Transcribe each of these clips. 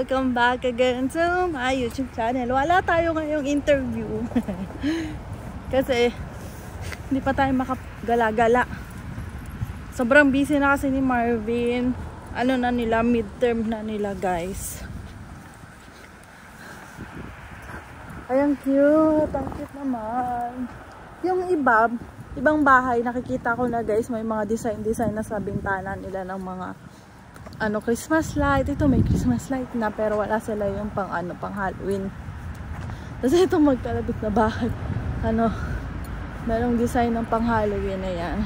welcome back again to my YouTube channel. Wala tayo ngayong interview kasi hindi pa tayo makagala-gala. Sobrang busy na kasi ni Marvin. Ano na nila, midterm na nila guys. Ayan, cute. Ang cute naman. Yung ibang bahay, nakikita ko na guys, may mga design na sa bintana nila ng mga Christmas light. Ito may Christmas light na pero wala sila yung pang Halloween. Kasi itong magkalabit na bahay, merong design ng pang Halloween na yan.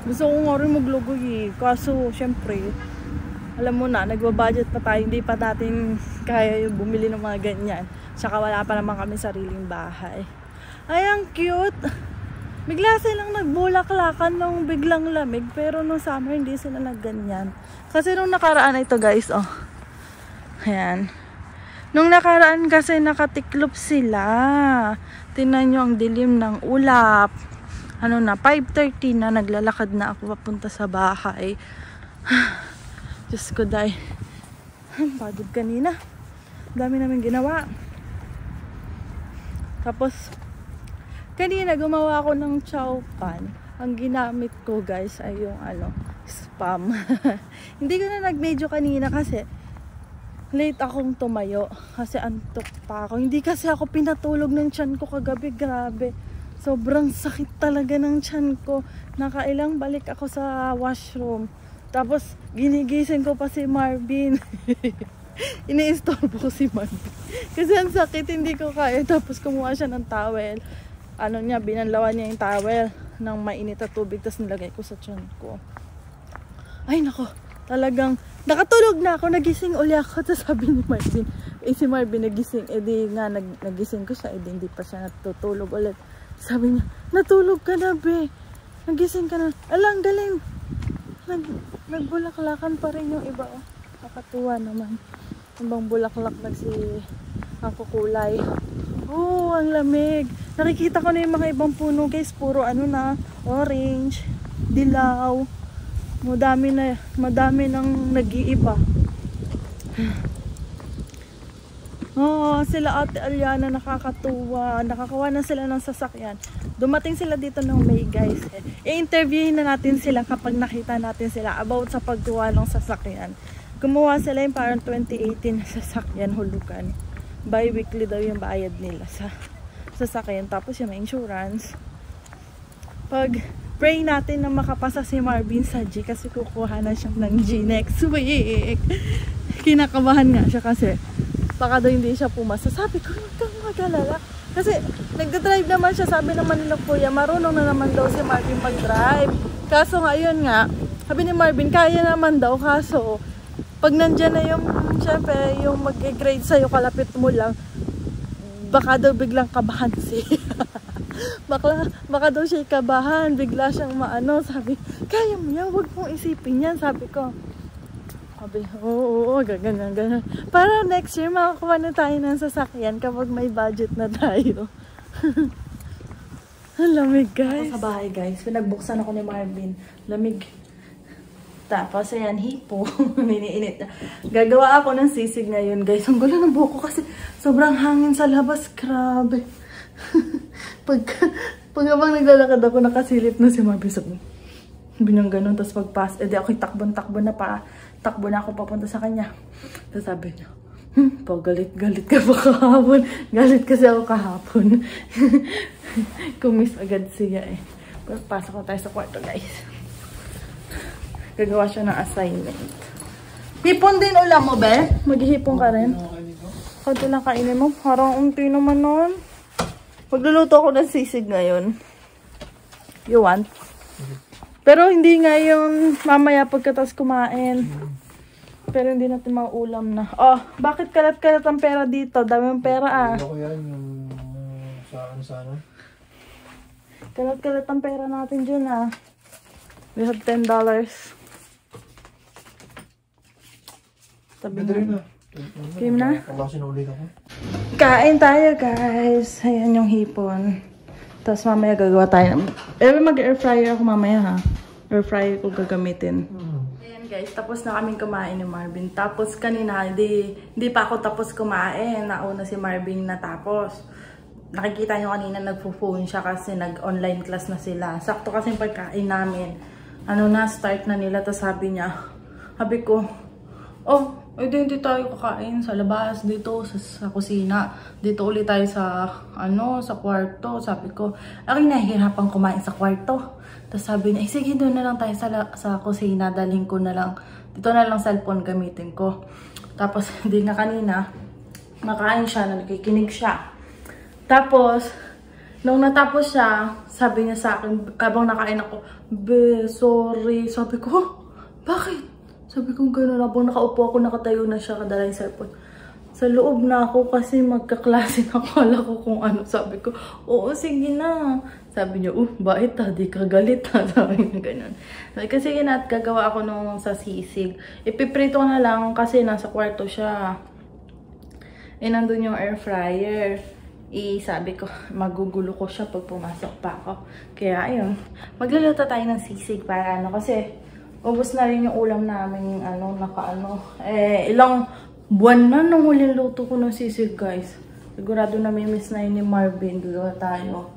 Gusto ko nga rin maglogo kaso syempre alam mo na, nagbabudget pa tayo, hindi pa natin kaya yung bumili ng mga ganyan. Tsaka wala pa naman kami sariling bahay. Ay, ang cute! Bigla silang nagbulaklakan nung biglang lamig, pero nung summer hindi sila nagganyan. Kasi nung nakaraan ito guys, ayan. Nung nakaraan kasi nakatiklop sila. Tingnan nyo ang dilim ng ulap. 5:30 na, naglalakad na ako papunta sa bahay. Diyos ko, day. Pagod kanina. Dami namin ginawa. Tapos, kanina gumawa ako ng chow pan. Ang ginamit ko guys ay yung spam. Hindi ko na nag-medyo kanina kasi late akong tumayo. Kasi antok pa ako. Hindi kasi ako pinatulog ng tiyan ko kagabi. Grabe. Sobrang sakit talaga ng tiyan ko. Nakailang balik ako sa washroom. Tapos ginigising ko pa si Marvin. Ini-istorbo ko si Marvin. Kasi ang sakit, hindi ko kaya. Tapos kumuha siya ng towel. Binanlawan niya yung towel ng mainit na tubig, tapos nilagay ko sa tiyan ko. Ay nako, talagang nakatulog na ako, nagising uli ako. Tapos sabi ni Marvin, si Marvin nagising, nagising ko siya, hindi pa siya natutulog ulit. Sabi niya, natulog ka na be, nagising ka na. Alang galing, nagbulaklakan pa rin yung iba. Nakatuwa naman, ibang bulaklak na ang kukulay. Ang lamig. Nakikita ko na yung mga ibang puno guys, puro orange, dilaw. Madami nang nag-iiba. Sila Ate Aliana, nakakatuwa. Nakakawa na sila ng sasakyan. Dumating sila dito ng May guys. I-interviewin na natin sila kapag nakita natin sila about sa paggawa ng sasakyan. Gumawa sila yung parang 2018 na sasakyan, hulugan. Bi-weekly daw yung bayad nila sa sasakyan. Tapos yung may insurance. Pray natin na makapasa si Marvin sa G kasi kukuha na siya ng G next week. Kinakabahan nga siya kasi baka daw hindi siya pumasa. Sabi ko, huwag kang mag-alala. Kasi nagdadrive naman siya. Sabi naman nila kuya, marunong na naman daw si Marvin mag-drive. Kaso ngayon nga, sabi ni Marvin, kaya naman daw. Kaso pag nandyan na syempre, yung mag-grade sa'yo, kalapit mo lang, baka daw biglang kabahan siya. baka daw siya kabahan, bigla siyang sabi, kaya mo yan, huwag mong isipin yan, sabi ko. Sabi, oo, ganyan. Para next year, makakuha na tayo ng sasakyan kapag may budget na tayo. Ang lamig, guys. Ako sa bahay, guys, pinagbuksan ako ni Marvin. Lamig. Tapos, ayan, hipo. Miniinit na. Gagawa ako ng sisig ngayon, guys. Ang gulo ng buhok ko kasi sobrang hangin sa labas. Grabe. pag habang naglalakad ako, nakasilip na si Marvin. Sabi niyang ganun. Tapos pagpas, ako'y takbo na pa. Takbo na ako papunta sa kanya. Tapos sabi niya, galit ka ba kahapon? Galit kasi ako kahapon. Kumiss agad siya Pero pasok na tayo sa kwarto, guys. Gagawa siya ng assignment. Hipon din ulam mo, be? Maghihipon ka rin? Kunti lang kainin mo. Parang unti naman nun. Magluluto ako ng sisig ngayon. You want? Pero hindi nga yung mamaya pagkatapos kumain. Pero hindi natin maulam na. Bakit kalat-kalat ang pera dito? Dami ang pera Ano ko yan? Yung saan? Kalat-kalat ang pera natin dyan We have $10. Tabi na. Game na? Kain tayo, guys. Ayan yung hipon. Tapos mamaya gagawa tayo. Mag-air fryer ako mamaya, ha? Air fryer ko gagamitin. Ayan, guys, tapos na kaming kumain ni Marvin. Tapos kanina, hindi pa ako tapos kumain. Nauna si Marvin natapos. Nakikita nyo kanina nagpo-phone siya kasi nag-online class na sila. Sakto kasi yung pagkain namin. Start na nila. Tapos sabi ko, oh, hindi tayo kakain sa labas, dito sa kusina. Dito ulit tayo sa kwarto. Sabi ko, aking nahihirapan kumain sa kwarto. Tapos sabi niya, sige doon na lang tayo sa kusina. Dalhin ko na lang. Dito na lang cellphone gamitin ko. Tapos hindi nga kanina, makain siya, nakikinig siya. Tapos, nung natapos siya, sabi niya sa akin, habang nakain ako, be, sorry. Sabi ko, bakit? Sabi ko, gano'n, habang nakaupo ako, nakatayo na siya, kadala yung cellphone. Sa loob na ako kasi magkaklase na akala ko kung ano. Sabi ko, oo, sige na. Sabi niya, bait ha, di ka galit ha. Sabi niya gano'n. Sabi ko, sige na, at gagawa ako nung sa sisig. Ipiprito ko na lang kasi nasa kwarto siya. Nandun yung air fryer. Sabi ko, magugulo ko siya pag pumasok pa ako. Kaya, ayun. Magluluto tayo ng sisig para kasi ubos na rin yung ulam namin, ilang buwan na nung huling luto ko ng sisig, guys. Sigurado namimiss na yun ni Marvin. Gagawa tayo.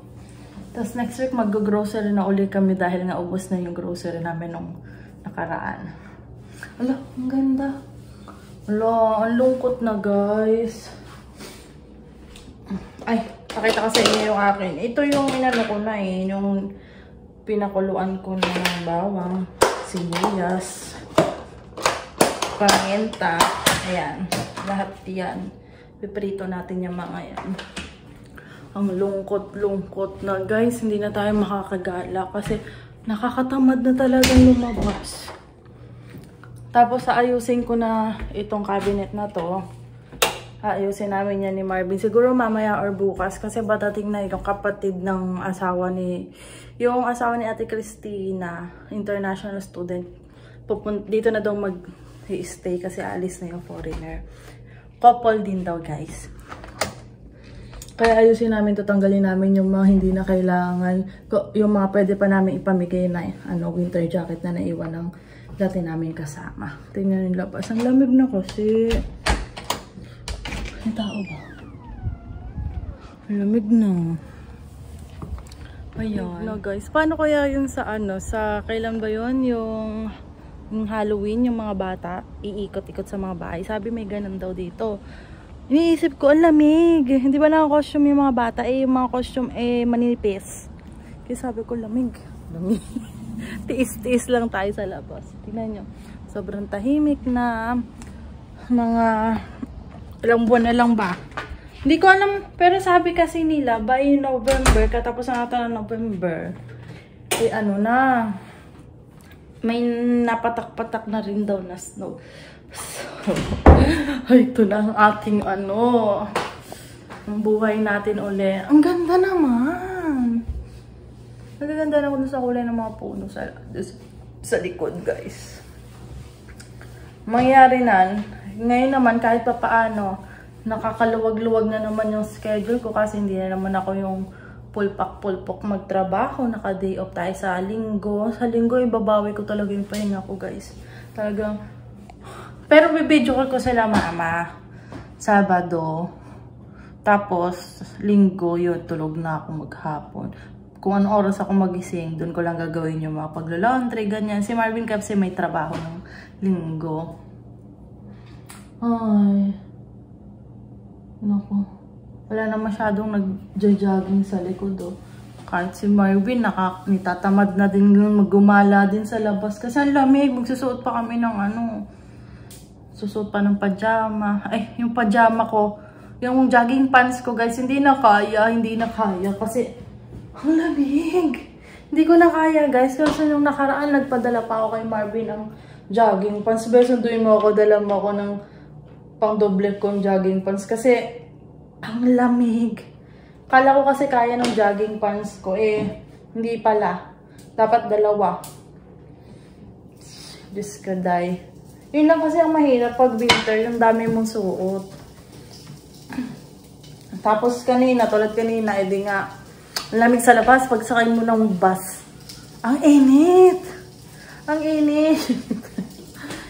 Tapos next week, mag-grocery na ulit kami dahil nga ubos na yung grocery namin nung nakaraan. Ala, ang ganda. Ala, ang lungkot na, guys. Ay, pakita ko sa inyo yung akin. Ito yung inano ko na yung pinakuluan ko ng bawang, sibuyas, paminta. Ayan, lahat yan. Piprito natin yung mga yan. Ang lungkot-lungkot na, guys. Hindi na tayo makakagala kasi nakakatamad na talagang lumabas. Tapos ayusin ko na itong cabinet na to. Ayusin namin yan ni Marvin. Siguro mamaya or bukas. Kasi batating na yung kapatid ng asawa ni Ate Christina, international student. Dito na daw mag-stay kasi alis na yung foreigner. Couple din daw, guys. Kaya ayusin namin, tatanggalin namin yung mga hindi na kailangan. Yung mga pwede pa namin ipamigay na winter jacket na naiwan ng dati namin kasama. Tingnan yung labas. Ang lamig na kasi. May tao ba? Lamig na. Ayan. No, guys. Paano kaya yung sa kailan ba yun? Yung Halloween, yung mga bata, iikot-ikot sa mga bahay. Sabi may ganun daw dito. Iniisip ko, ang lamig. Hindi ba naka-costume yung mga bata? Yung mga costume, manipis. Kaya sabi ko, lamig. Lamig. Tiis-tiis lang tayo sa labas. Tingnan nyo. Sobrang tahimik na. Mga ilang buwan na lang ba? Hindi ko alam. Pero sabi kasi nila, by November, katapos na natin ng November, may napatak-patak na rin daw na snow. So, ito na ang ating ang buhay natin uli. Ang ganda naman. Nagaganda na ako sa kulay ng mga puno sa likod, guys. Mangyari na, ngayon naman kahit pa paano, nakakaluwag-luwag na naman yung schedule ko kasi hindi na naman ako yung pulpak-pulpok magtrabaho. Naka-day off tayo sa linggo. Sa linggo, ibabawi ko talaga yung pahinga ko, guys. Talagang, pero bibidyo ko sila mama. Sabado. Tapos, linggo, yun, tulog na ako maghapon. Kung anong oras ako magising, dun ko lang gagawin yung mga pagla-laundry, ganyan. Si Marvin kasi may trabaho ng linggo. Ay. Naku. Wala na masyadong nag-jogging sa likod, Kahit si Marvin, nitatamad na din maggumala din sa labas. Kasi ang lamig, magsusuot pa kami ng susuot pa ng pajama. Ay, yung pajama ko, yung jogging pants ko, guys, hindi na kaya. Kasi, ang lamig. Hindi ko na kaya, guys. Kasi nung nakaraan, nagpadala pa ako kay Marvin ng jogging pants. Sunduin mo ako, dala mo ako ng pang doble kong jogging pants. Kasi, ang lamig. Kala ko kasi kaya ng jogging pants ko. Hindi pala. Dapat dalawa. Diyos ka, day. Yun lang kasi ang mahirap pag winter. Yung dami mong suot. Tapos tulad kanina, edi nga, lamig sa labas, pagsakay mo ng bus. Ang init! Ang init!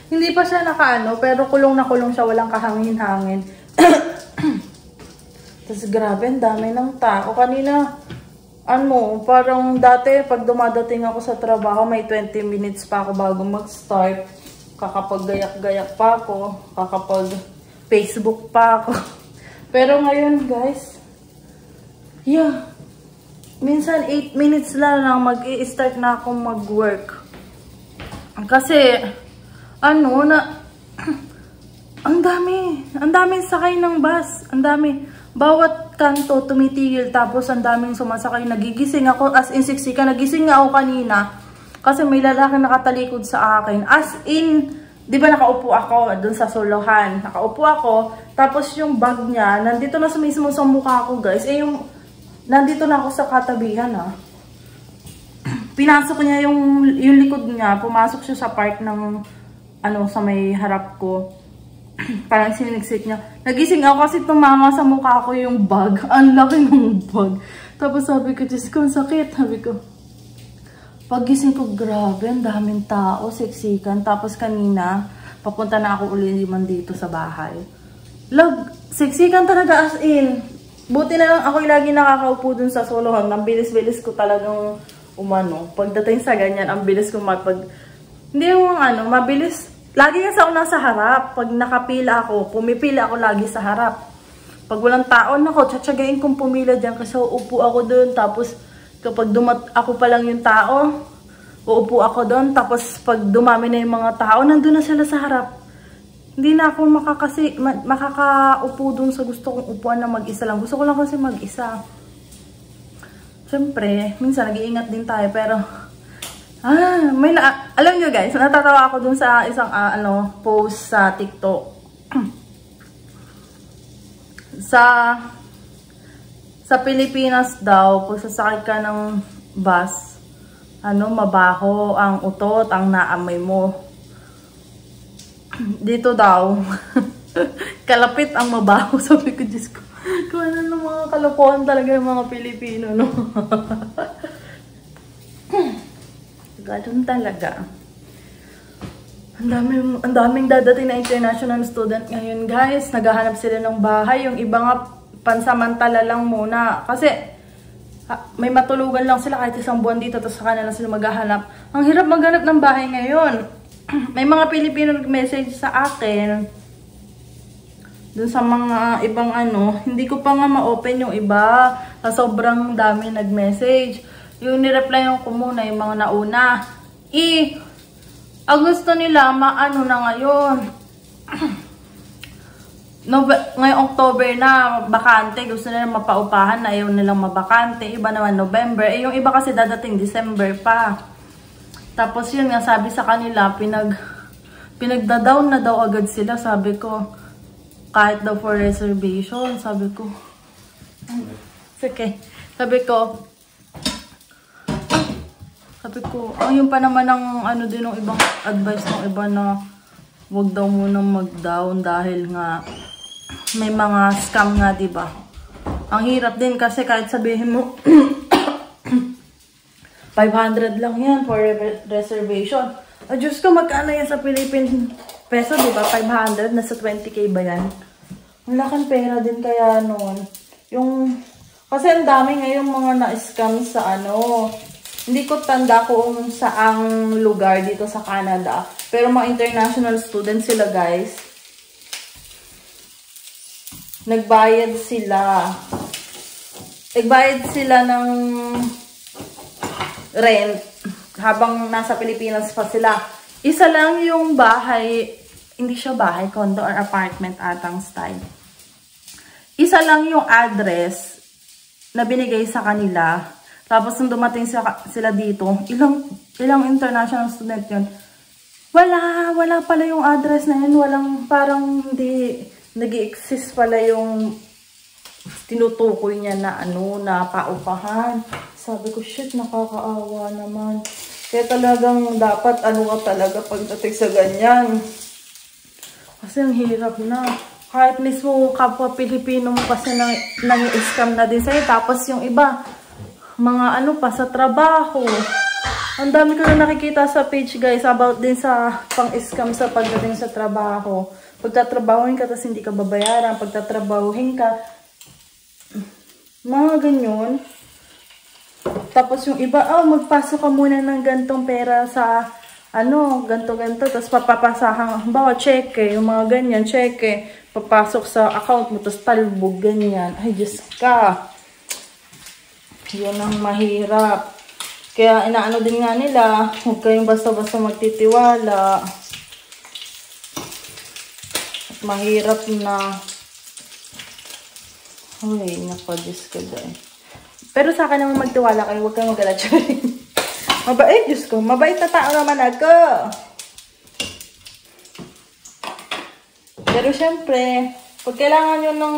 Hindi pa siya nakaano, pero kulong na kulong siya, walang kahangin-hangin. Tapos grabe, ang dami ng tao. Kanina, parang dati pag dumadating ako sa trabaho, may 20 minutes pa ako bago mag-start. Kakapag-gayak-gayak pa ako, kakapag-Facebook pa ako. Pero ngayon guys, minsan 8 minutes lang mag-i-start na akong mag-work. Kasi, ang daming sakay ng bus, ang dami. Bawat kanto tumitigil, tapos ang daming sumasakay. Nagigising ako, as in siksika. Nagising nga ako kanina kasi may lalaki nakatalikod sa akin. As in, di ba nakaupo ako dun sa solohan. Nakaupo ako, tapos yung bag niya, nandito na mismo sa mukha ko guys. Nandito na ako sa katabihan Pinasok niya yung likod niya, pumasok siya sa part ng, sa may harap ko. Parang siniksik niya. Nagising ako kasi tumama sa mukha ko yung bag. Ang laki ng bag. Tapos sabi ko, Diyos ko, ang sakit. Sabi ko, paggising ko, grabe, ang daming tao, siksikan. Tapos kanina, papunta na ako uli naman dito sa bahay. Siksikan talaga as in. Buti na lang ako lagi nakakaupo dun sa solohan. Ang bilis-bilis ko talagang Pagdating sa ganyan, ang bilis ko hindi yung mabilis. Lagi nga sa una sa harap. Pag nakapila ako, pumipila ako lagi sa harap. Pag walang tao, tsatsagain kong pumila dyan kasi uupo ako dun. Tapos kapag ako pa lang yung tao, uupo ako dun. Tapos pag dumami na yung mga tao, nandun na sila sa harap. Hindi na ako makakaupo dun sa gusto kong upuan na mag-isa lang. Gusto ko lang kasi mag-isa. Siyempre, minsan nag-iingat din tayo pero alam nyo guys, natatawa ako dun sa isang post sa TikTok. sa Pilipinas daw, pag sasakay ka ng bus, mabaho ang utot, ang naamoy mo. Dito daw, kalapit ang mabaho. Sabi ko, Diyos ko, kung ano ng mga kalokohan talaga yung mga Pilipino, no? Ganun talaga. Ang daming dadating na international student ngayon, guys. Naghahanap sila ng bahay. Yung iba nga, pansamantala lang muna. Kasi, may matulugan lang sila kahit isang buwan dito, tapos sa kanila sila maghahanap. Ang hirap maghanap ng bahay ngayon. May mga Pilipino nag-message sa akin. Dun sa mga ibang hindi ko pa nga ma-open yung iba. Sobrang dami nag-message. Yung nireplyan ko muna, yung mga nauna. Ang gusto nila, na ngayon. Ngayong October na, bakante. Gusto nila mapaupahan na, ayaw nilang mabakante. Iba naman November. Yung iba kasi dadating December pa. Tapos yun nga, sabi sa kanila, pinagda-down na daw agad sila. Sabi ko, kahit daw for reservation. Sabi ko, okay. Sabi ko, yung pa naman ang din ng ibang advice ng iba na wag daw munang mag-down dahil nga may mga scam nga, diba? Ang hirap din kasi kahit sabihin mo 500 lang yan for reservation. Diyos ko, magkano yan sa Philippine peso, diba? 500, nasa 20k ba yan? Ang laking pera din kaya noon. Kasi ang dami ngayong mga na-scam sa hindi ko tanda kung saang lugar dito sa Canada. Pero mga international students sila, guys. Nagbayad sila ng rent habang nasa Pilipinas pa sila. Isa lang yung bahay, hindi siya bahay, condo or apartment atang style. Isa lang yung address na binigay sa kanila. Tapos nung dumating sila dito, ilang international student yun. Wala pala yung address na yun. Parang hindi nag-i-exist pala yung tinutukoy niya na na paupahan. Sabi ko, shit, nakakaawa naman. Kaya talagang dapat talaga pagdating sa ganyan. Kasi ang hirap na. Kahit mismo kapwa Pilipino mo kasi nang-i-scam na din sa'yo. Tapos yung iba, mga pa sa trabaho. Ang dami ko na nakikita sa page, guys, about din sa pang-scam sa pagdating sa trabaho. Pagtatrabahuhin ka, tapos hindi ka babayaran. Pagtatrabahuhin ka, mga ganyan. Tapos yung iba, magpasok ka muna ng gantong pera sa, ganto-ganto. Tapos papapasahan, bawa, cheque, yung mga ganyan, cheque. Papasok sa account mo, tapos talbog, ganyan. Ay, Diyos ka. Yan ang mahirap. Kaya inaano din nga nila, huwag kayong basta-basta magtitiwala. At mahirap na. Uy, naku, Diyos ko dahil. Pero sa akin naman magtiwala kayo, huwag kayong mag-alatsa rin. Mabait, Diyos ko. Mabait na tao naman ako. Pero syempre, pag kailangan nyo ng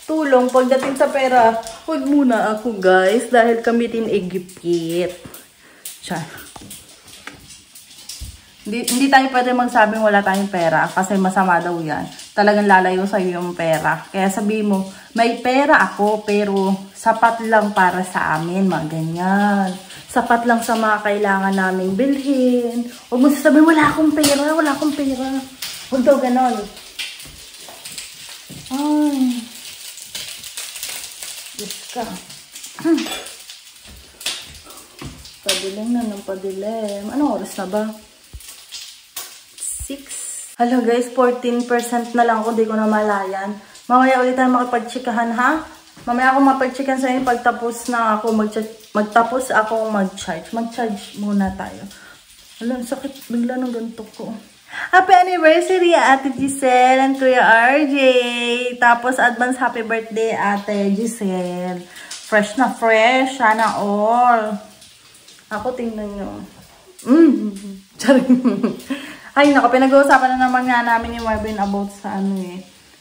tulong pagdating sa pera, huwag muna ako, guys, dahil kami din igipit. Tiyan. Hindi tayo pwede magsabing wala tayong pera kasi masama daw yan. Talagang lalayo sa'yo yung pera. Kaya sabi mo, may pera ako pero sapat lang para sa amin, mga ganyan. Sapat lang sa mga kailangan naming bilhin. Huwag mo sasabihin, wala akong pera, wala akong pera. Huwag daw ganon. Ay. Diyos ka. Padilim na ng padilim. Anong oras na ba? 6. Hello guys, 14% na lang ako. Di ko na malayan. Mamaya ulit tayo makipag-chikahan, ha? Mamaya ako mapag-chikahan sa inyo pagtapos na ako magtapos ako mag-charge. Mag-charge muna tayo. Alam, sakit bigla ng ganito ko. Happy anniversary, Ate Giselle and Kuya RJ. Tapos, advance happy birthday, Ate Giselle. Fresh na fresh. Sana all. Ako, tingnan nyo. Ay, naku, pinag-uusapan na naman nga namin ni Marvin about sa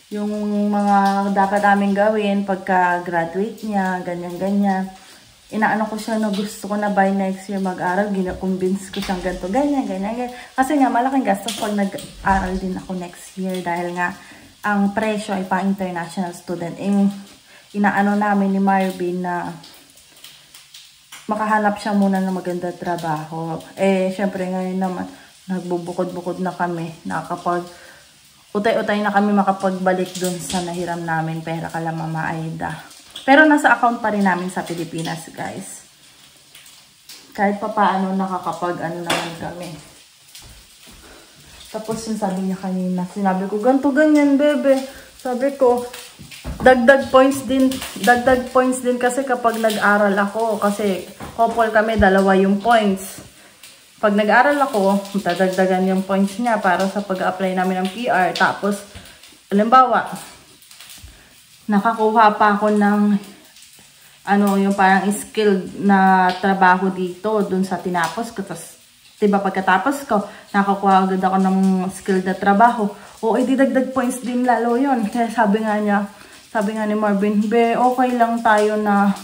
yung mga dapat namin gawin pagka-graduate niya, ganyan-ganyan. Inaano ko siya na gusto ko na by next year mag-aral. Gina-convince ko siyang ganito, ganyan. Kasi nga, malaking gastos pag nag-aral din ako next year. Dahil nga, ang presyo ay pa-international student. Inaano namin ni Marvin na makahanap siya muna ng maganda trabaho. Syempre ngayon naman, nagbubukod-bukod na kami. Utay-utay na kami makapagbalik dun sa nahiram namin pera kala Mama Aida. Pero nasa account pa rin namin sa Pilipinas, guys. Kahit pa paano nakakapag-ano naman kami. Tapos yung sabi niya kanina, sinabi ko, ganto ganyan, bebe. Sabi ko, dagdag points din kasi kapag nag-aral ako. Kasi couple kami, 2 yung points. Pag nag-aral ako, dadagdagan yung points niya para sa pag-apply namin ng PR. Tapos, halimbawa, nakakuha pa ako ng yung parang skilled na trabaho dito dun sa tinapos ko. Tapos, diba pagkatapos ko, nakakuha agad ako ng skilled na trabaho. O, didagdag points din lalo yun. Kaya sabi nga ni Marvin, be, okay lang tayo na,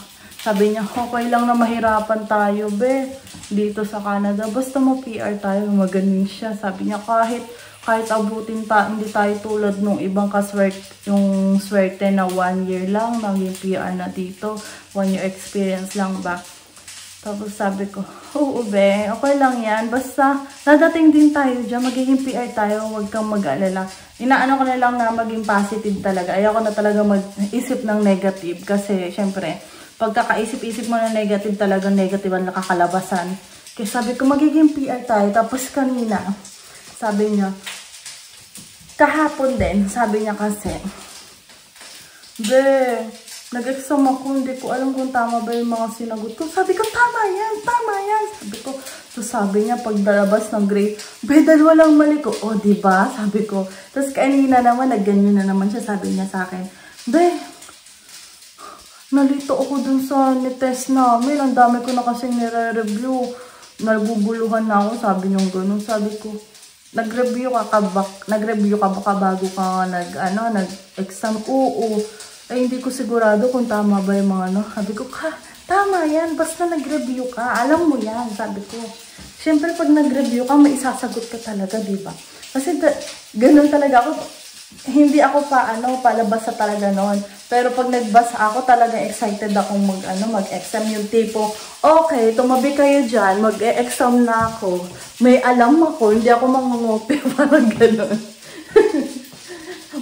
sabi niya, okay lang na mahirapan tayo, be, dito sa Canada. Basta mo PR tayo, magaling siya. Sabi niya, kahit abutin hindi tayo tulad nung ibang yung swerte na 1 year lang, naging PR na dito, 1 year experience lang ba. Tapos sabi ko, oo be, okay lang yan, basta dadating din tayo dyan, magiging PR tayo, huwag kang mag-alala. Inaano ko na lang na maging positive talaga, ayaw ko na talaga mag-isip ng negative, kasi syempre, pagkakaisip-isip mo na negative, talagang negative ang nakakalabasan. Kaya sabi ko, magiging PR tayo, tapos kanina, sabi niya, kahapon din, sabi niya kasi, be, nag-exam ako, hindi ko alam kung tama ba yung mga sinagot ko. Sabi ko, tama yan. Sabi ko, so sabi niya, pagdalabas ng grade, be, 2 lang mali ko. O, diba? Sabi ko. Tapos kanina naman, nagganyan na naman siya, sabi niya sa akin, be, nalito ako dun sa nitest namin. Ang dami ko na kasing nire-review. Naguguluhan na ako, sabi niyo gano'n. Sabi ko, nag-review ka baka bago ka nag-exam? Oo. Ay, hindi ko sigurado kung tama ba yung mga Sabi ko, tama yan. Basta nag-review ka. Alam mo yan. Sabi ko. Siyempre, pag nag-review ka, may isasagot ka talaga, diba? Kasi ganun talaga ako. hindi ako palabas sa talaga noon. Pero pag nagbasa ako, talaga excited akong mag-exam. Yung tipo, okay, tumabi kayo dyan, mag-exam na ako. May alam ako, hindi ako mangungope, parang gano'n.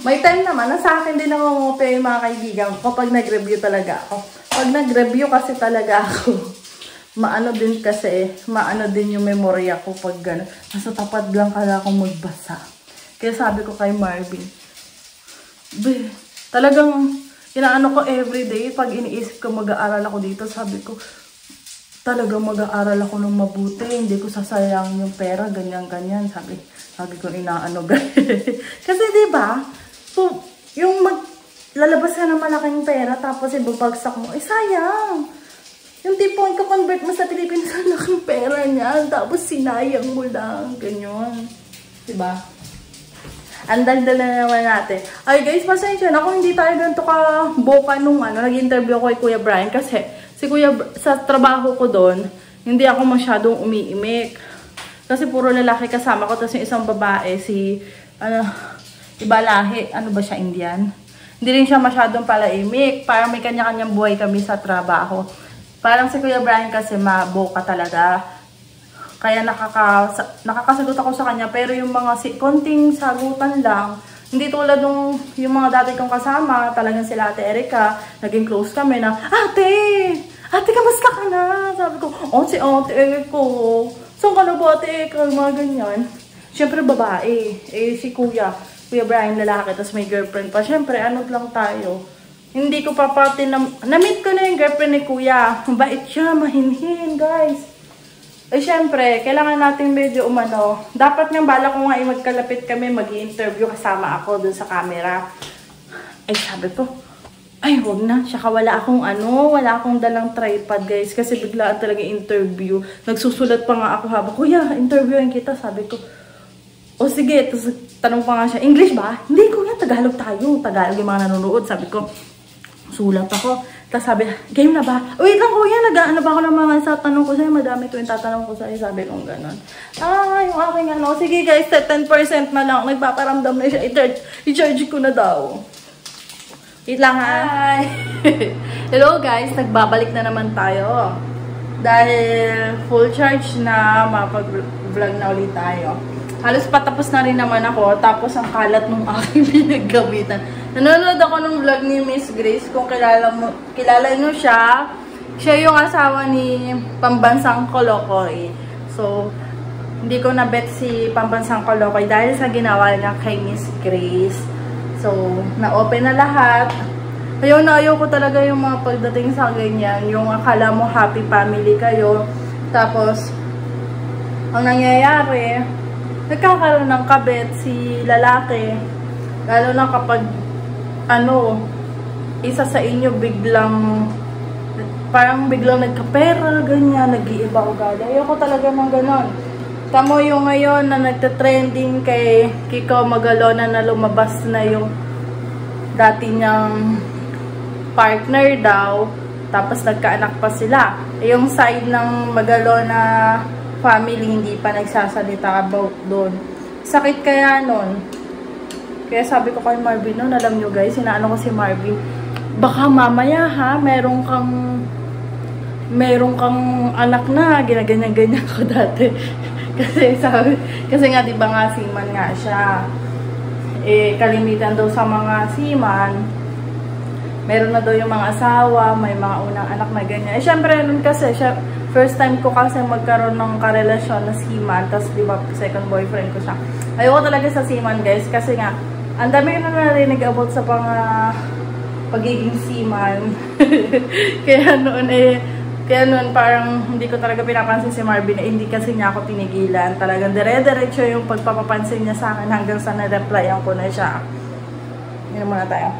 May time naman na sa akin din nangungope yung mga kaibigan ko pag nag-review talaga ako. Pag nag-review kasi talaga ako, maano din yung memorya ko pag gano'n. Nasa tapat lang kala akong magbasa. Kaya sabi ko kay Marvin, talagang inaano ko everyday, pag iniisip ko mag-aaral ako dito, sabi ko, talagang mag-aaral ako ng mabuti, hindi ko sasayang yung pera, ganyan-ganyan, sabi ko inaano guys. Kasi diba, yung lalabas ka ng malaking pera, tapos ibabagsak mo, sayang. Yung tipong i-convert mo sa Pilipinas, ang laking pera niya, tapos sinayang mo lang, ganyan. Diba? Andal-dal na naman natin. Ay guys, pasensya na kung hindi tayo ganito ka-boka nung nag-interview ko kay Kuya Brian. Kasi sa trabaho ko doon, hindi ako masyadong umiimik. Kasi puro lalaki kasama ko. Tapos yung isang babae, iba lahi. Ano ba siya, Indian? Hindi rin siya masyadong palaimik. Parang may kanya-kanyang buhay kami sa trabaho. Parang si Kuya Brian kasi maboka talaga. Kaya nakakasagot ako sa kanya. Pero yung mga konting sagutan lang, hindi tulad yung mga dati kong kasama, talagang sila Ate Erica, naging close kami na, Ate, kamusta ka na? Sabi ko, si Ate ko. Saan ka na ba, Ate Erica? Mga ganyan. Siyempre babae. Si Kuya Brian lalaki, tapos may girlfriend pa. Siyempre, lang tayo. Hindi ko pa pati na-meet ko na yung girlfriend ni Kuya. Mabait siya, mahinhin, guys. Siyempre, kailangan natin medyo dapat nga bala ko nga magkalapit kami, mag-i-interview kasama ako dun sa camera. Sabi ko, huwag na. Saka wala akong dalang tripod guys, kasi biglaan talaga interview. Nagsusulat pa nga ako habang, Kuya, interviewin kita. Sabi ko, sige. Tapos tanong pa nga siya, English ba? Hindi, Kuya, Tagalog tayo. Tagalog yung mga nanonood. Sabi ko, sulat ako. Tapos sabi, game na ba? Wait lang Kuya, nag-ano ba ako ng mga tanong ko sa'yo? Madami ito yung tatanong ko sa'yo. Sabi kong gano'n. Yung aking sige guys, 10% na lang. Nagpaparamdam na siya. I-charge ko na daw. Wait lang ha. Hi! Hello guys, nagbabalik na naman tayo. Dahil full charge na, mapag-vlog na ulit tayo. Halos patapos na rin naman ako. Tapos ang kalat ng aking pinaggamitan. Nanonood ako ng vlog ni Miss Grace. Kung kilala nyo siya. Siya yung asawa ni Pambansang Kolokoy. So, hindi ko na-bet si Pambansang Kolokoy dahil sa ginawa niya kay Miss Grace. So, na-open na lahat. Ayaw ko talaga yung mga pagdating sa ganyan. Yung akala mo happy family kayo. Tapos, ang nangyayari, nagkakaroon ng kabet si lalaki. Lalo na kapag isa sa inyo parang biglang nagkapera, ganyan, nag-iiba ugali. Ayoko talaga ng ganon. Tamo yung ngayon na nagtatrending kay Kiko Magalona na lumabas na yung dati niyang partner daw, tapos nagkaanak pa sila. Yung side ng Magalona family hindi pa nagsasalita about doon. Sakit kaya nun. Kaya sabi ko kay Marvin noon, alam nyo guys, inaano ko si Marvin, baka mamaya ha, meron kang anak na, ginaganyan-ganyan ko dati. kasi nga diba nga seaman nga siya. Kalimitan daw sa mga seaman, meron na daw yung mga asawa, may mga unang anak na ganyan. Syempre nun kasi, first time ko kasi magkaroon ng karelasyon na seaman, tapos diba second boyfriend ko siya. Ayoko talaga sa seaman guys, kasi nga, ang dami ko na narinig about sa pagiging seaman. Kaya noon parang hindi ko talaga pinapansin si Marvin, hindi kasi niya ako tinigilan. Talagang dire-diretso yung pagpapapansin niya sa akin hanggang sa na-replyan ko na siya. Hindi muna tayo.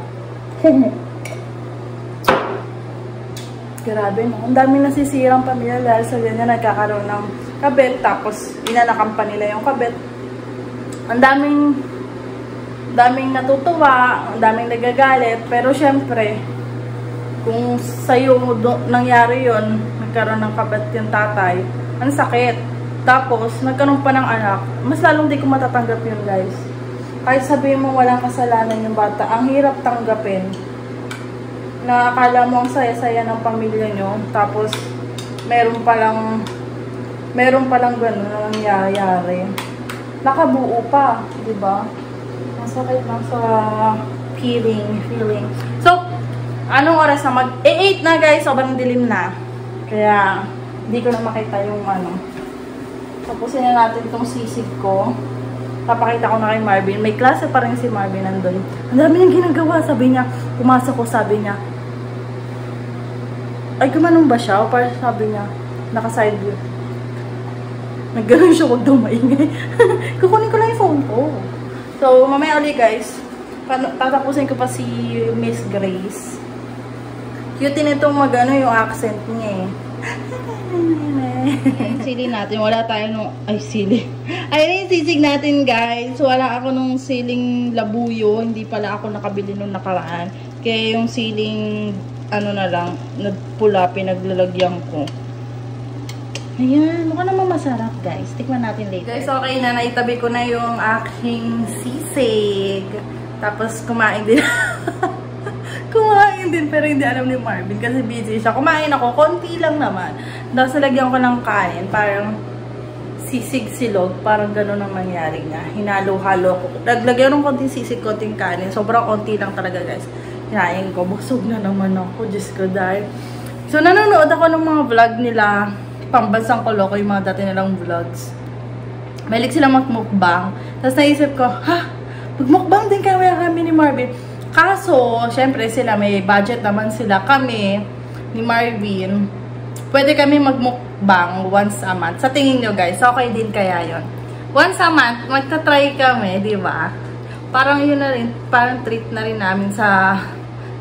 Grabe no. Ang daming nasisirang pamilya dahil sa ganyan nagkakaroon ng kabet, tapos inanakan pa nila yung kabet. Ang daming natutuwa, ang daming nagagalit, pero syempre, kung sa'yo nangyari yon, nagkaroon ng kabet yung tatay, ang sakit. Tapos, nagkaroon pa ng anak, mas lalong di ko matatanggap yun guys. kahit sabihin mo walang kasalanan yung bata, ang hirap tanggapin. Na akala mo ang saya-saya ng pamilya nyo, tapos meron palang gano'n na nangyayari. Nakabuo pa, di ba? Masakit lang sa feeling. So, anong oras na mag-8 na guys, sobrang dilim na. Kaya, hindi ko na makita yung ano. Tapusin na natin itong sisig ko. Papakita ko na kay Marvin. May klase pa rin si Marvin nandun. Ang dami niyang ginagawa. Sabi niya, pumasok ko, sabi niya, ay, gumanong ba siya? O parang sabi niya, naka-side view. Nagganon siya, huwag daw maingay. Kukunin ko lang yung phone ko. So, mamaya ulit guys. Tatapusin ko pa si Miss Grace. Cute nitong magano yung accent niya eh. Sili natin. Wala tayo nung... Ay, sili. Ayun yung sisig natin guys. Wala ako nung siling labuyo. Hindi pala ako nakabili nung nakaraan. Kaya yung siling... ano na lang, nagpula, pinaglalagyan ko. Ayan, mukha naman masarap guys. Tikman natin later. Guys, okay na. Naitabi ko na yung aking sisig. Tapos kumain din. Kumain din, pero hindi alam ni Marvin kasi busy siya. Kumain ako, konti lang naman. Tapos nalagyan ko ng kain. Parang sisig silog. Parang gano'n ang mangyari niya. Hinalo-halo ko. Naglagyan ng konting sisig, konting kanin. Sobrang konti lang talaga guys. Hinain ko. Busog na naman ako. Diyos ko dahil. So, nanonood ako ng mga vlog nila. Pambansang Koloko, yung mga dati nilang vlogs. Mahilig sila magmukbang. Tapos naisip ko, ha? Magmukbang din kami ni Marvin. Kaso, syempre sila, may budget naman sila. Kami, ni Marvin, pwede kami magmukbang once a month. Sa tingin nyo guys, okay din kaya yon. Once a month, magta-try kami, di ba? Parang yun na rin, parang treat na rin namin sa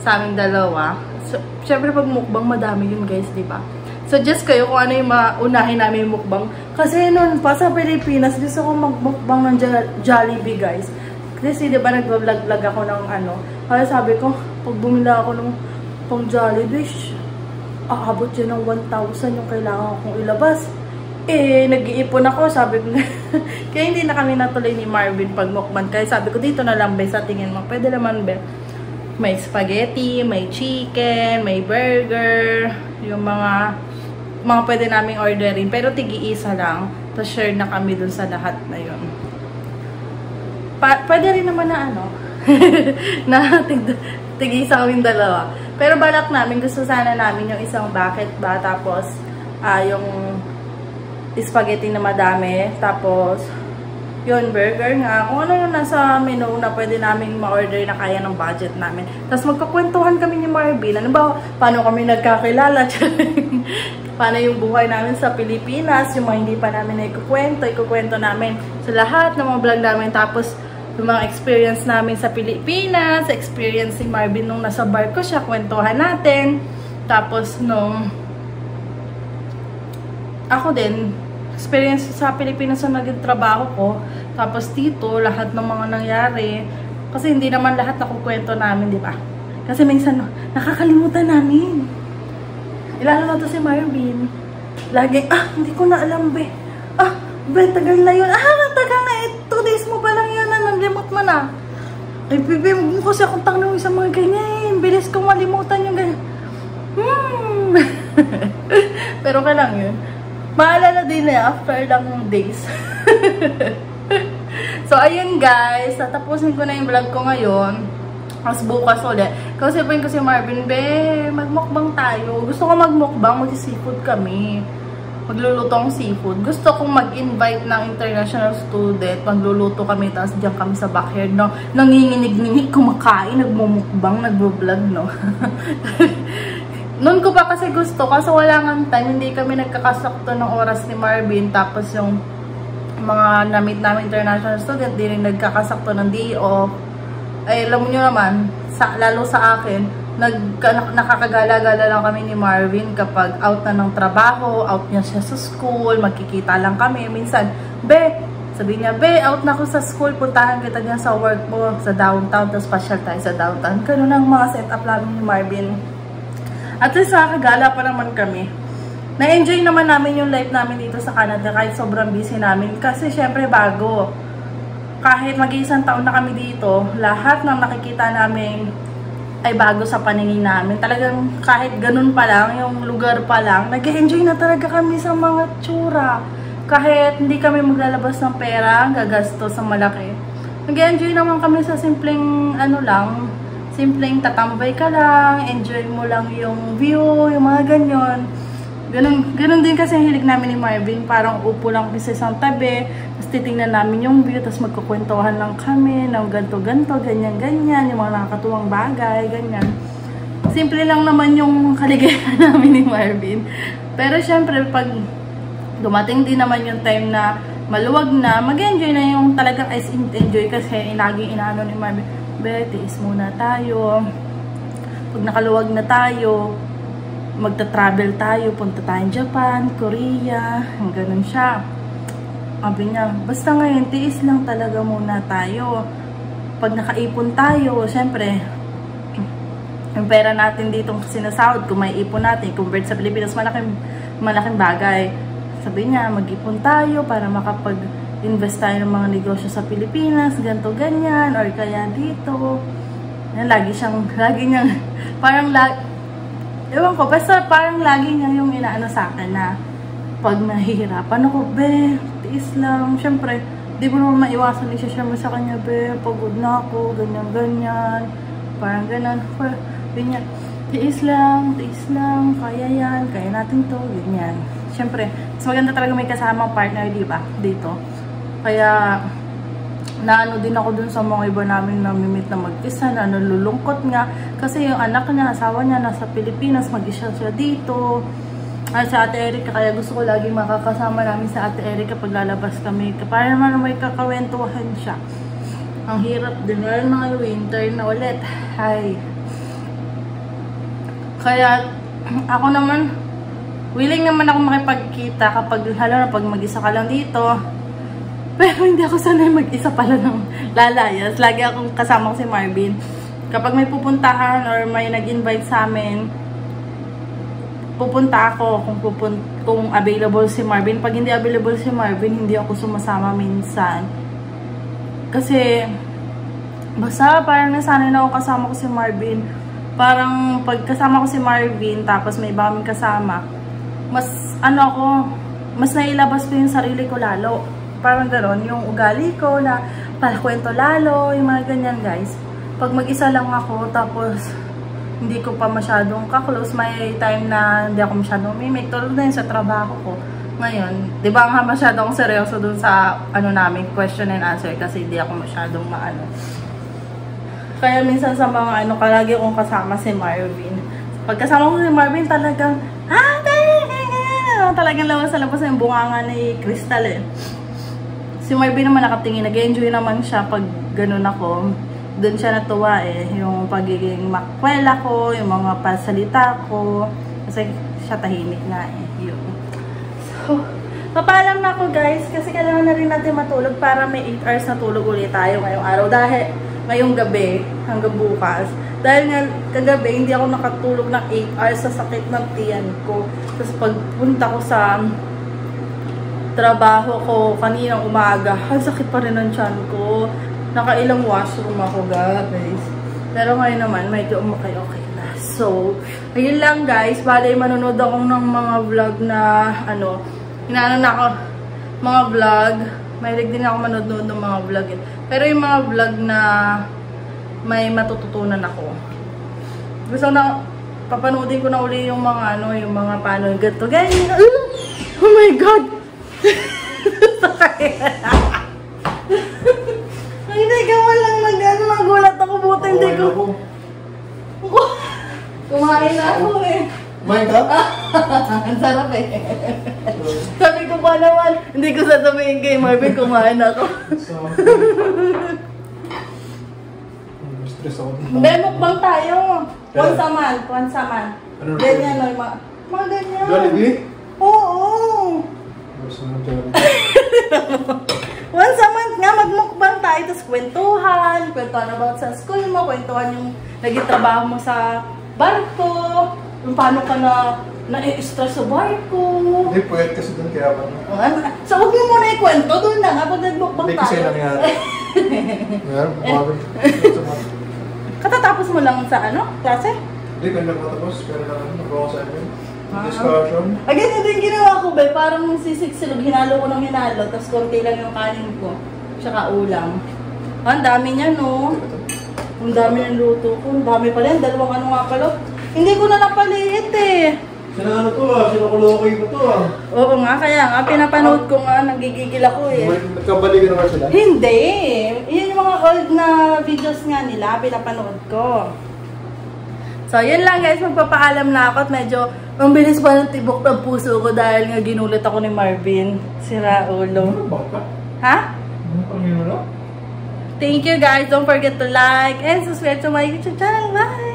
aming dalawa. So, syempre pag mukbang, madami yun guys, di ba? Suggest kayo kung ano yung maunahin namin mukbang. Kasi noon pa sa Pilipinas, gusto ko magmukbang ng Jollibee guys. Kasi di ba nag-vlog ako ng ano. Kaya sabi ko, pag bumila ako ng pang Jollibee, aabot yun ng 1,000 yung kailangan kong ilabas. Eh, nag-iipon ako, sabi ko. Kaya hindi na kami natuloy ni Marvin pag mukbang. Kaya sabi ko, dito na lang be, sa tingin mo. Pwede naman be. May spaghetti, may chicken, may burger, yung mga pwede naming orderin. Pero tigi-isa lang. Tapos share na kami dun sa lahat na yun. Pwede rin naman na ano. na tigi-isa kaming dalawa. Pero balak namin, gusto sana namin yung isang bucket ba. Tapos yung spaghetti na madami. Tapos yun, burger nga. Kung ano yung nasa menu na pwede namin ma-order na kaya ng budget namin. Tapos magkakwentuhan kami ni Marvin. Ano ba? Paano kami nagkakilala? Paano yung buhay namin sa Pilipinas? Yung mga hindi pa namin ikukwento namin sa lahat ng mga vlog namin. Tapos yung mga experience namin sa Pilipinas, experience si Marvin nung nasa barko siya, kwentuhan natin. Tapos nung ako din, experience sa Pilipinas na naging trabaho ko. Tapos dito, lahat ng mga nangyari. Kasi hindi naman lahat nakukwento namin, di ba? Kasi minsan, nakakalimutan namin. Ilalo na to si Marvin. Lagi, hindi ko na alam, be. Be, tagal na yun. Tagal na. 2 days mo pa lang yun. Nalimot mo na. Ay, bebe, mo kasi akong tanong sa mga ganyan. Bilis kong malimutan yung ganyan. Pero kailang yun. Maalala din after lang days. So, ayun guys. Tatapusin ko na yung vlog ko ngayon. Tapos bukas ulit. Kasi sabihin ko si Marvin, be, magmukbang tayo. Gusto ko magmukbang, mag-seafood kami. Magluluto ang seafood. Gusto kong mag-invite ng international student. Magluluto kami, tapos diyan kami sa backyard, no? Nanginginig-ningig, kumakain, nagmumukbang, nagbo-vlog, no? Noon ko pa kasi gusto, kasi wala nga time, hindi kami nagkakasakto ng oras ni Marvin, tapos yung mga na-meet namin international student, di rin nagkakasakto ng day off. Ay, alam nyo naman, lalo sa akin, nakakagala-gala lang kami ni Marvin kapag out na ng trabaho, out niya siya sa school, magkikita lang kami. Minsan, be, sabi niya, be, out na ako sa school, puntahan kita niya sa work mo, sa downtown, tapos pasyal tayo sa downtown. Ganun ang mga setup namin ni Marvin. At least nakakagala pa naman kami. Na-enjoy naman namin yung life namin dito sa Canada kahit sobrang busy namin. Kasi syempre bago. kahit mag-iisang taon na kami dito, lahat ng nakikita namin ay bago sa paningin namin. Talagang kahit ganun pa lang, yung lugar pa lang, nag-enjoy na talaga kami sa mga tsura. Kahit hindi kami maglalabas ng pera, gagasto sa malaki. Nag-enjoy naman kami sa simpleng ano lang, simpleng tatambay ka lang, enjoy mo lang yung view, yung mga ganyan. Ganun din kasi ang hilig namin ni Marvin. Parang upo lang kami sa isang tabi, tapos titingnan namin yung view, tapos magkukwentuhan lang kami ng ganto-ganto, ganyan-ganyan, yung mga nakakatuwang bagay, ganyan. Simple lang naman yung kaligayahan namin ni Marvin. Pero syempre, pag dumating din naman yung time na maluwag na, mag-enjoy na yung talagang as in enjoy kasi laging inaano ni Marvin, tiis muna tayo. Pag nakaluwag na tayo, magta-travel tayo, punta tayong Japan, Korea, ganun siya. Sabi niya, basta ngayon, tiis lang talaga muna tayo. Pag nakaipon tayo, syempre, yung pera natin dito sinasahod, kung may ipon natin, convert sa Pilipinas, malaking bagay. Sabi niya, mag-ipon tayo para makapag-invest tayo ng mga negosyo sa Pilipinas, ganto ganyan, or kaya dito. Yan, lagi niyang, parang ewan ko, basta parang lagi niya yung inaano sa akin na pag nahihirapan ako, tiis lang. Siyempre, di mo naman maiwasan siya mo sa kanya, pagod na ako, ganyan-ganyan. Parang ganun. Ganyan, tiis lang, kaya yan, kaya natin to, ganyan. Siyempre, mas maganda talaga may kasamang partner, di ba? Dito. Kaya, naano din ako dun sa mga iba namin namimit na mag-isa, na nalulungkot nga. Kasi yung anak niya, asawa niya, nasa Pilipinas, mag-isa siya dito. Sa Ate Erica, kaya gusto ko lagi makakasama namin sa Ate Erica pag lalabas kami. Para naman may kakawentuhan siya. Ang hirap din, ngayon mga winter na ulit. Ay. Kaya, ako naman, willing naman ako makipagkita kapag, lalo na pag mag-isa ka lang dito. Pero hindi ako sanay mag-isa pala ng lalayas. Lagi akong kasama ko si Marvin. Kapag may pupuntahan or may nag-invite sa amin, pupunta ako kung available si Marvin. Pag hindi available si Marvin, hindi ako sumasama minsan. Kasi, basta parang nasanay na ako kasama ko si Marvin. Parang pag kasama ko si Marvin, tapos may iba kaming kasama, mas nailabas ko yung sarili ko lalo. Parang gano'n, yung ugali ko na palakwento lalo, yung mga ganyan guys. Pag mag-isa lang ako, tapos hindi ko pa masyadong ka-close, may time na hindi ako masyadong mimik. Tulad na yun sa trabaho ko. Ngayon, di ba nga masyadong seryoso dun sa namin, question and answer, kasi hindi ako masyadong maano. Kaya minsan sa mga kalagi akong kasama si Marvin. Pag kasama ko si Marvin, talagang lawas sa labas yung bunganga ni Crystal eh. Si Marvin naman nakatingin, nag-enjoy naman siya pag ganun ako. Doon siya natuwa eh, yung pagiging makwela ko, yung mga pasalita ko. Kasi siya tahimik na eh, yun. So, papaalam na ako guys, kasi kailangan na rin natin matulog para may 8 hours na tulog ulit tayo ngayong araw. Dahil ngayong gabi, hanggang bukas. Dahil nga kagabi, hindi ako nakatulog ng 8 hours sa sakit ng tiyan ko. Tapos pagpunta ko sa trabaho ko kaninang umaga, ang sakit pa rin ng tiyan ko. Nakailang washroom ako guys. Pero ngayon naman, medyo okay na. So, ayun lang guys. Balay manonood ako ng mga vlog na inaano na ako, mga vlog. Mahilig din ako manonood ng mga vlog. Pero yung mga vlog na may matututunan ako. Gusto na, papanoodin ko na uli yung mga yung mga paano yung ganito. Ganyan. Oh my God! Ay, nagawa lang nagulat ako. Buta hindi ko. Kumain na ako eh. Kumain ka? Ang sarap eh. Sabi ko pa naman, hindi ko sasabihin kay Marvin, kumain ako. Stress ako. Hindi, mukbang tayo. Once a month. Ganyan o, mga ganyan. Jollibee? Oo. Once a month nga, magmukbang tayo, tapos kwentuhan about sa school mo, kwentuhan yung naging trabaho mo sa barko, yung paano ka na-i-stress sa barko. Hindi, pwede kasi doon kaya ba? So, huwag mo muna ikwento doon na nga, pag nagmukbang tayo. Hindi kasi nangyari. Meron, bago. Katatapos mo lang sa ano? Klase? Hindi, ganda ko tapos. Pero nagawa ko sa amin. Discussion. Again, ito yung ginawa ko, be. Parang sisig silog. Hinalo ko ng hinalo. Tapos konti lang yung kanin ko. Tsaka ulam. Ang dami niya, no? Ang dami ng luto ko. Ang dami pala yan. Dalawang ano nga pala. Hindi ko na napaliit eh. Sino ano to ah? Sino kulokoy ko to ah? Oo nga, kaya nga. Pinapanood ko nga. Nagigigil ako eh. Nagkabalikan naman sila? Hindi. Yun yung mga old na videos nga nila. Pinapanood ko. So, yun lang guys. Magpapaalam na ako at medyo ang bilis pa ng tibok ng puso ko dahil nga ginulat ako ni Marvin. Sira ulo. Ha? Thank you guys. Don't forget to like and subscribe to my YouTube channel. Bye!